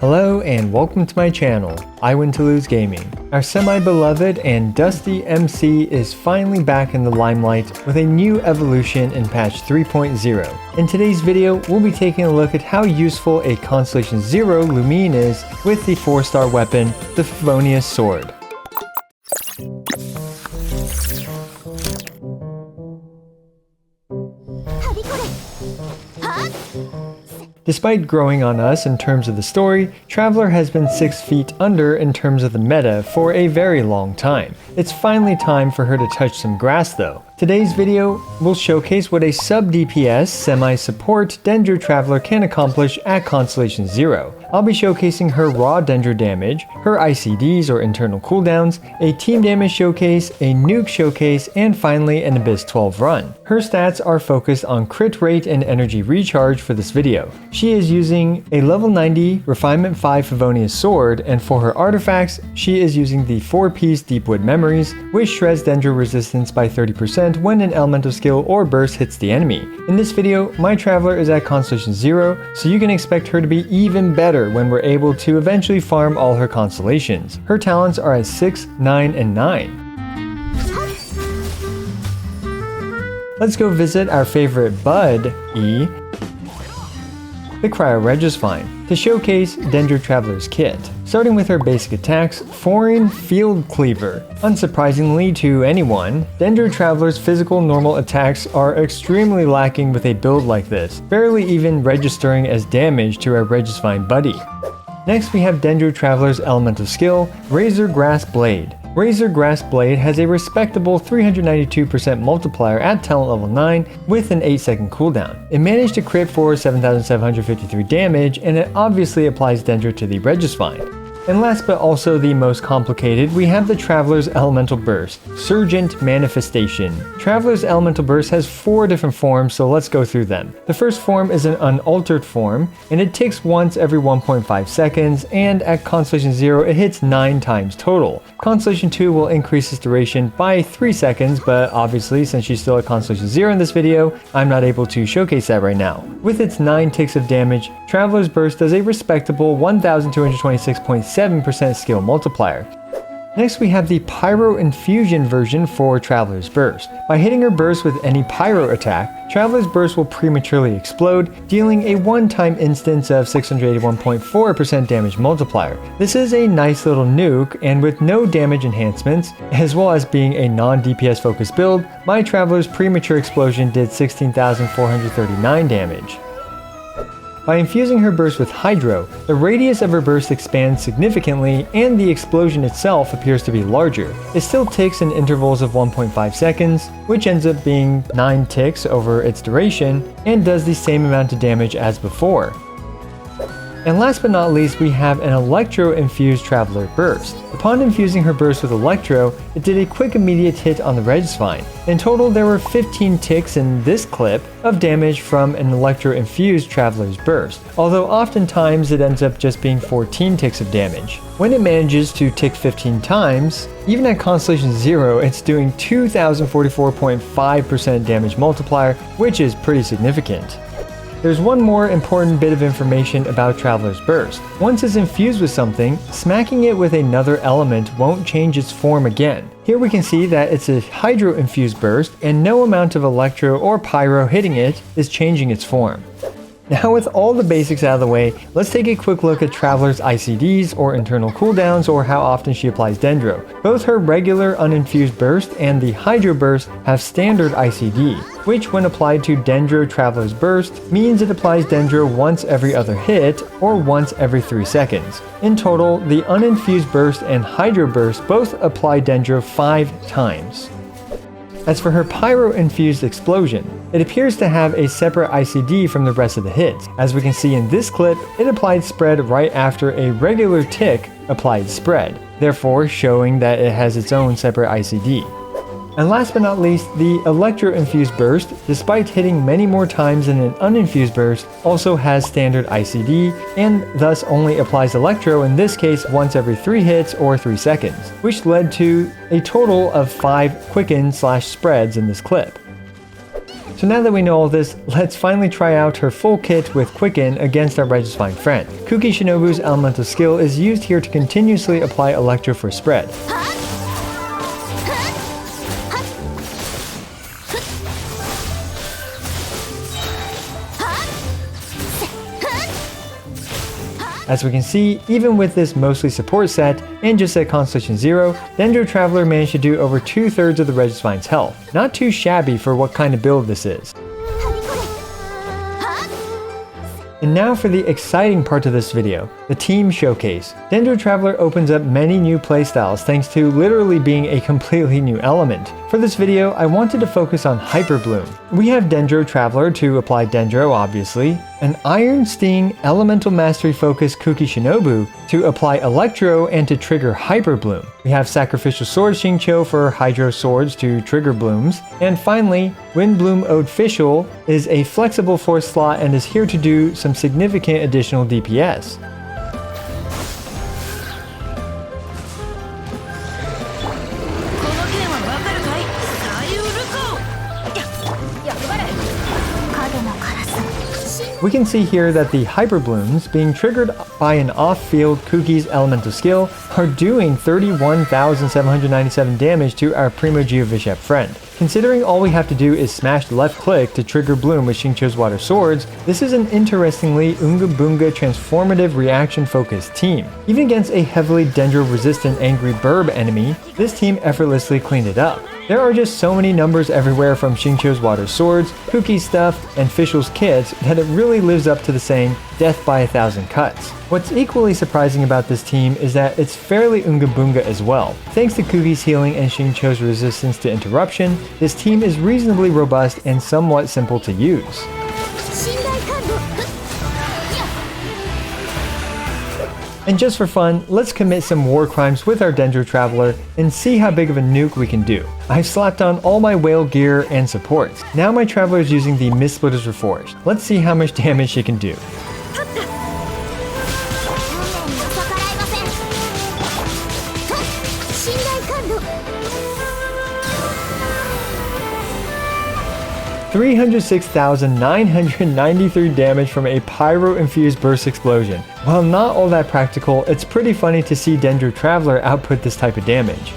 Hello and welcome to my channel, I Win to Lose Gaming. Our semi-beloved and dusty MC is finally back in the limelight with a new evolution in patch 3.0. In today's video, we'll be taking a look at how useful a Constellation 0 Lumine is with the 4-star weapon, the Favonius Sword. Despite growing on us in terms of the story, Traveler has been 6 feet under in terms of the meta for a very long time. It's finally time for her to touch some grass though. Today's video will showcase what a sub-DPS semi-support Dendro Traveler can accomplish at Constellation 0. I'll be showcasing her raw Dendro damage, her ICDs or internal cooldowns, a team damage showcase, a nuke showcase, and finally an Abyss 12 run. Her stats are focused on crit rate and energy recharge for this video. She is using a level 90 Refinement 5 Favonius Sword, and for her artifacts, she is using the 4-piece Deepwood Memories, which shreds Dendro resistance by 30% when an elemental skill or burst hits the enemy. In this video, my Traveler is at Constellation 0, so you can expect her to be even better when we're able to eventually farm all her constellations. Her talents are at 6, 9, and 9. Let's go visit our favorite bud, E, the Cryo Regisvine, to showcase Dendro Traveler's kit. Starting with her basic attacks, Foreign Field Cleaver. Unsurprisingly to anyone, Dendro Traveler's physical normal attacks are extremely lacking with a build like this, barely even registering as damage to our Regisvine buddy. Next we have Dendro Traveler's elemental skill, Razor Grass Blade. Razor Grass Blade has a respectable 392% multiplier at talent level 9 with an 8-second cooldown. It managed to crit for 7,753 damage, and it obviously applies Dendro to the Regisvine. And last but also the most complicated, we have the Traveler's Elemental Burst, Surgent Manifestation. Traveler's Elemental Burst has 4 different forms, so let's go through them. The first form is an unaltered form, and it ticks once every 1.5 seconds, and at Constellation 0 it hits 9 times total. Constellation 2 will increase its duration by 3 seconds, but obviously since she's still at Constellation 0 in this video, I'm not able to showcase that right now. With its 9 ticks of damage, Traveler's Burst does a respectable 1,226.7% skill multiplier. Next we have the Pyro Infusion version for Traveler's Burst. By hitting her burst with any pyro attack, Traveler's Burst will prematurely explode, dealing a one-time instance of 681.4% damage multiplier. This is a nice little nuke, and with no damage enhancements, as well as being a non-DPS focused build, my Traveler's premature explosion did 16,439 damage. By infusing her burst with Hydro, the radius of her burst expands significantly and the explosion itself appears to be larger. It still ticks in intervals of 1.5 seconds, which ends up being 9 ticks over its duration, and does the same amount of damage as before. And last but not least, we have an Electro-infused Traveler Burst. Upon infusing her burst with Electro, it did a quick immediate hit on the Regisvine. In total, there were 15 ticks in this clip of damage from an Electro-infused Traveler's Burst, although oftentimes it ends up just being 14 ticks of damage. When it manages to tick 15 times, even at Constellation 0, it's doing 2,044.5% damage multiplier, which is pretty significant. There's one more important bit of information about Traveler's Burst. Once it's infused with something, smacking it with another element won't change its form again. Here we can see that it's a Hydro-infused burst, and no amount of Electro or Pyro hitting it is changing its form. Now with all the basics out of the way, let's take a quick look at Traveler's ICDs or internal cooldowns, or how often she applies Dendro. Both her regular uninfused burst and the Hydro burst have standard ICD, which when applied to Dendro Traveler's Burst means it applies Dendro once every other hit or once every 3 seconds. In total, the uninfused burst and Hydro burst both apply Dendro 5 times. As for her Pyro-infused explosion, it appears to have a separate ICD from the rest of the hits. As we can see in this clip, it applied spread right after a regular tick applied spread, therefore showing that it has its own separate ICD. And last but not least, the Electro-infused burst, despite hitting many more times than an uninfused burst, also has standard ICD, and thus only applies Electro, in this case once every 3 hits or 3 seconds, which led to a total of 5 quicken/spreads in this clip. So now that we know all this, let's finally try out her full kit with Quicken against our Registfine friend. Kuki Shinobu's elemental skill is used here to continuously apply Electro for spread. As we can see, even with this mostly support set, and just at Constellation 0, Dendro Traveler managed to do over 2/3 of the Regisfine's health. Not too shabby for what kind of build this is. And now for the exciting part of this video, the team showcase. Dendro Traveler opens up many new playstyles thanks to literally being a completely new element. For this video, I wanted to focus on Hyper Bloom. We have Dendro Traveler to apply Dendro, obviously, an Iron Sting Elemental Mastery focused Kuki Shinobu to apply Electro and to trigger Hyper Bloom. We have Sacrificial Sword Xingqiu for Hydro Swords to trigger blooms. And finally, Wind Bloom Official is a flexible force slot and is here to do some significant additional DPS. We can see here that the Hyper Blooms, being triggered by an off-field Kuki's elemental skill, are doing 31,797 damage to our Primo Geovishap friend. Considering all we have to do is smash left click to trigger Bloom with Xingqiu's Water Swords, this is an interestingly Unga Boonga transformative reaction focused team. Even against a heavily Dendro resistant Angry Burb enemy, this team effortlessly cleaned it up. There are just so many numbers everywhere from Xingqiu's Water Swords, Kuki's stuff, and Fischl's kits that it really lives up to the saying, death by 1,000 cuts. What's equally surprising about this team is that it's fairly Unga Boonga as well. Thanks to Kuki's healing and Xingqiu's resistance to interruption, this team is reasonably robust and somewhat simple to use. And just for fun, let's commit some war crimes with our Dendro Traveler and see how big of a nuke we can do. I've slapped on all my whale gear and supports. Now my Traveler is using the Mist Splitters Reforged. Let's see how much damage she can do. $306,993 damage from a pyro-infused burst explosion. While not all that practical, it's pretty funny to see Dendro Traveler output this type of damage.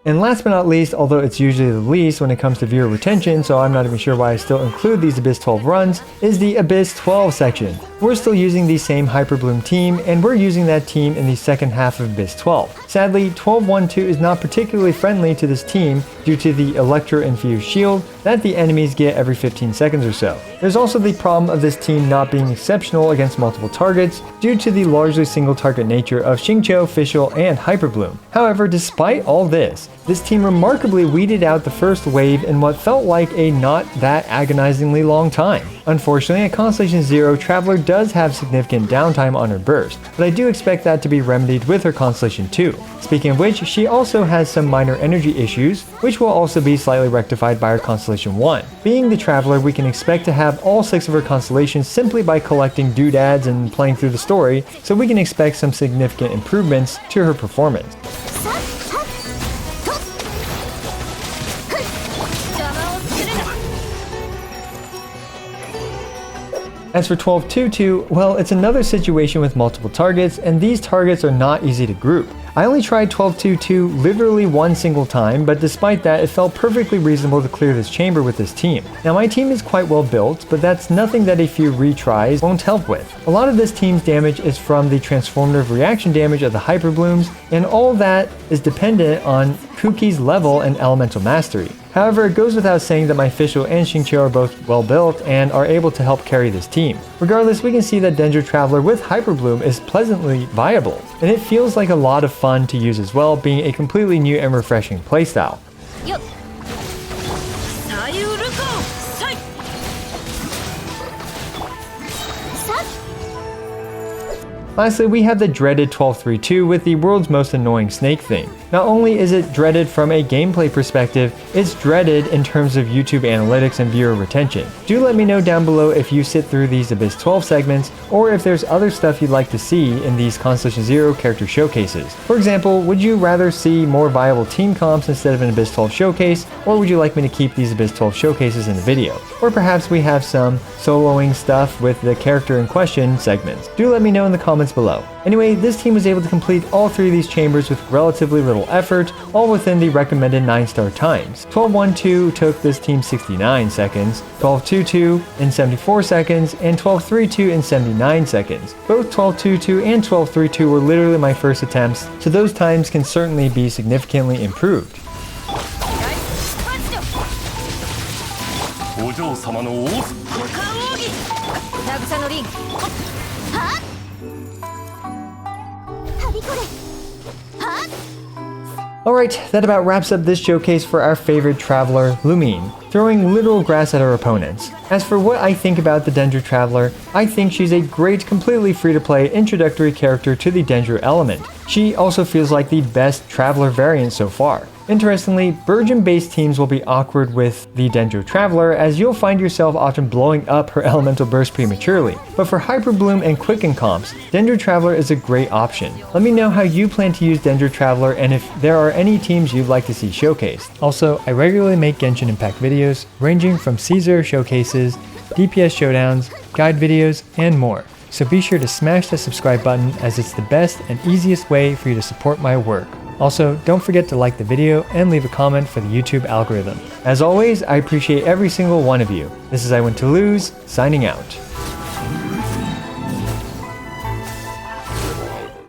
And last but not least, although it's usually the least when it comes to viewer retention, so I'm not even sure why I still include these Abyss 12 runs, is the Abyss 12 section. We're still using the same Hyper Bloom team, and we're using that team in the second half of Abyss 12. Sadly, 12-1-2 is not particularly friendly to this team due to the Electro-infused shield that the enemies get every 15 seconds or so. There's also the problem of this team not being exceptional against multiple targets due to the largely single target nature of Xingqiu, Fischl, and Hyper Bloom. However, despite all this team remarkably weeded out the first wave in what felt like a not that agonizingly long time. Unfortunately, at Constellation 0, Traveler does have significant downtime on her burst, but I do expect that to be remedied with her Constellation 2. Speaking of which, she also has some minor energy issues, which will also be slightly rectified by her Constellation 1. Being the Traveler, we can expect to have all 6 of her constellations simply by collecting doodads and playing through the story, so we can expect some significant improvements to her performance. As for 12-2-2, well, it's another situation with multiple targets, and these targets are not easy to group. I only tried 12-2-2 literally one single time, but despite that, it felt perfectly reasonable to clear this chamber with this team. Now, my team is quite well built, but that's nothing that a few retries won't help with. A lot of this team's damage is from the transformative reaction damage of the Hyper Blooms, and all that is dependent on Kuki's level and elemental mastery. However, it goes without saying that my Fischl and Xingqiu are both well built and are able to help carry this team. Regardless, we can see that Dendro Traveler with Hyper Bloom is pleasantly viable, and it feels like a lot of fun to use as well, being a completely new and refreshing playstyle. Lastly, we have the dreaded 12-3-2 with the world's most annoying snake thing. Not only is it dreaded from a gameplay perspective, it's dreaded in terms of YouTube analytics and viewer retention. Do let me know down below if you sit through these Abyss 12 segments, or if there's other stuff you'd like to see in these Constellation Zero character showcases. For example, would you rather see more viable team comps instead of an Abyss 12 showcase, or would you like me to keep these Abyss 12 showcases in the video? Or perhaps we have some soloing stuff with the character in question segments. Do let me know in the comments below. Anyway, this team was able to complete all 3 of these chambers with relatively little effort, all within the recommended 9-star times. 12-1-2 took this team 69 seconds, 12-2-2 in 74 seconds, and 12-3-2 in 79 seconds. Both 12-2-2 and 12-3-2 were literally my first attempts, so those times can certainly be significantly improved. Alright, that about wraps up this showcase for our favorite traveler, Lumine, throwing literal grass at our opponents. As for what I think about the Dendro Traveler, I think she's a great, completely free-to-play introductory character to the Dendro element. She also feels like the best traveler variant so far. Interestingly, Burgeon-based teams will be awkward with the Dendro Traveler, as you'll find yourself often blowing up her elemental burst prematurely. But for Hyper Bloom and Quicken comps, Dendro Traveler is a great option. Let me know how you plan to use Dendro Traveler and if there are any teams you'd like to see showcased. Also, I regularly make Genshin Impact videos, ranging from Caesar showcases, DPS showdowns, guide videos, and more. So be sure to smash the subscribe button, as it's the best and easiest way for you to support my work. Also, don't forget to like the video and leave a comment for the YouTube algorithm. As always, I appreciate every single one of you. This is I Win to Lose, signing out.